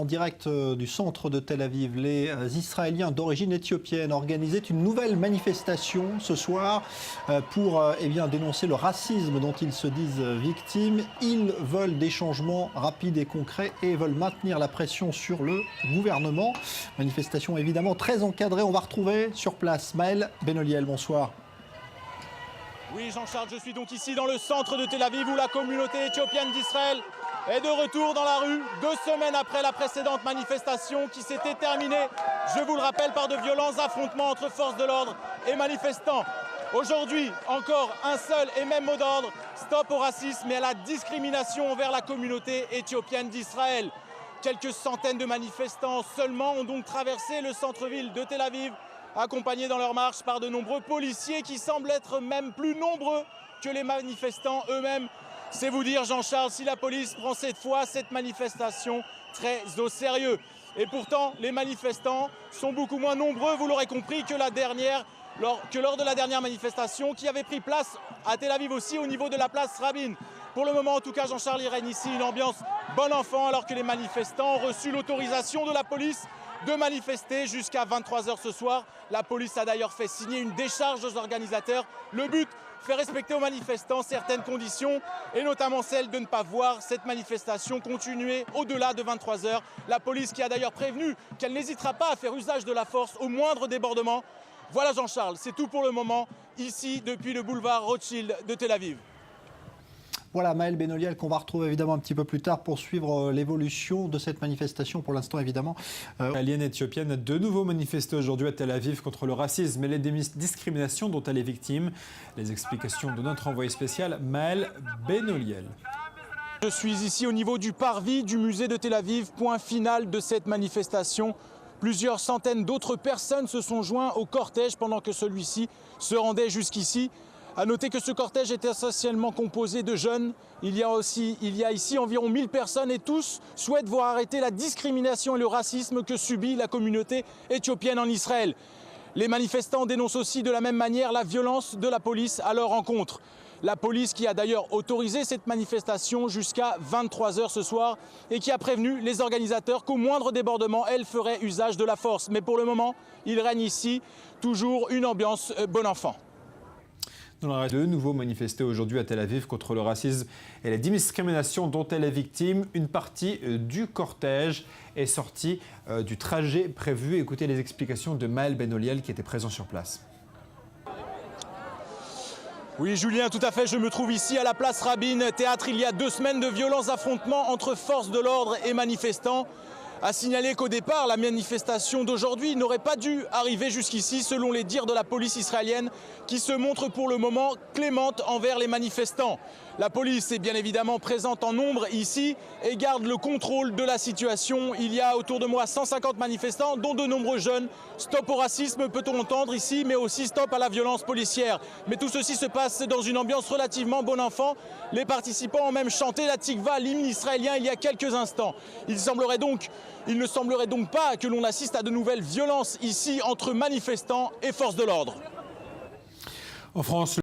En direct du centre de Tel Aviv, les Israéliens d'origine éthiopienne organisaient une nouvelle manifestation ce soir pour dénoncer le racisme dont ils se disent victimes. Ils veulent des changements rapides et concrets et veulent maintenir la pression sur le gouvernement. Manifestation évidemment très encadrée. On va retrouver sur place Maël Benoliel. Bonsoir. Oui, Jean-Charles, je suis donc ici dans le centre de Tel Aviv où la communauté éthiopienne d'Israël est de retour dans la rue 2 semaines après la précédente manifestation qui s'était terminée, je vous le rappelle, par de violents affrontements entre forces de l'ordre et manifestants. Aujourd'hui, encore un seul et même mot d'ordre, stop au racisme et à la discrimination envers la communauté éthiopienne d'Israël. Quelques centaines de manifestants seulement ont donc traversé le centre-ville de Tel Aviv, accompagnés dans leur marche par de nombreux policiers qui semblent être même plus nombreux que les manifestants eux-mêmes. C'est vous dire, Jean-Charles, si la police prend cette fois cette manifestation très au sérieux. Et pourtant, les manifestants sont beaucoup moins nombreux, vous l'aurez compris, que lors de la dernière manifestation qui avait pris place à Tel Aviv aussi au niveau de la place Rabin. Pour le moment, en tout cas, Jean-Charles, il règne ici une ambiance bon enfant alors que les manifestants ont reçu l'autorisation de la police de manifester jusqu'à 23 h ce soir. La police a d'ailleurs fait signer une décharge aux organisateurs. Le but, faire respecter aux manifestants certaines conditions et notamment celle de ne pas voir cette manifestation continuer au-delà de 23 h. La police qui a d'ailleurs prévenu qu'elle n'hésitera pas à faire usage de la force au moindre débordement. Voilà Jean-Charles, c'est tout pour le moment, ici depuis le boulevard Rothschild de Tel Aviv. Voilà Maël Benoliel qu'on va retrouver évidemment un petit peu plus tard pour suivre l'évolution de cette manifestation. Pour l'instant évidemment. L'alien éthiopienne a de nouveau manifesté aujourd'hui à Tel Aviv contre le racisme et les discriminations dont elle est victime. Les explications de notre envoyé spécial Maël Benoliel. Je suis ici au niveau du parvis du musée de Tel Aviv, point final de cette manifestation. Plusieurs centaines d'autres personnes se sont joints au cortège pendant que celui-ci se rendait jusqu'ici. A noter que ce cortège est essentiellement composé de jeunes. Il y a ici environ 1000 personnes et tous souhaitent voir arrêter la discrimination et le racisme que subit la communauté éthiopienne en Israël. Les manifestants dénoncent aussi de la même manière la violence de la police à leur encontre. La police qui a d'ailleurs autorisé cette manifestation jusqu'à 23 h ce soir et qui a prévenu les organisateurs qu'au moindre débordement, elle ferait usage de la force. Mais pour le moment, il règne ici toujours une ambiance bon enfant. De nouveau manifesté aujourd'hui à Tel Aviv contre le racisme et la discrimination dont elle est victime. Une partie du cortège est sortie du trajet prévu. Écoutez les explications de Maël Benoliel qui était présent sur place. Oui Julien, tout à fait, je me trouve ici à la place Rabin, théâtre il y a 2 semaines de violents affrontements entre forces de l'ordre et manifestants. A signaler qu'au départ, la manifestation d'aujourd'hui n'aurait pas dû arriver jusqu'ici, selon les dires de la police israélienne, qui se montre pour le moment clémente envers les manifestants. La police est bien évidemment présente en nombre ici et garde le contrôle de la situation. Il y a autour de moi 150 manifestants, dont de nombreux jeunes. Stop au racisme peut-on entendre ici, mais aussi stop à la violence policière. Mais tout ceci se passe dans une ambiance relativement bon enfant. Les participants ont même chanté la Tikva, l'hymne israélien, il y a quelques instants. Il ne semblerait donc pas que l'on assiste à de nouvelles violences ici entre manifestants et forces de l'ordre. En France,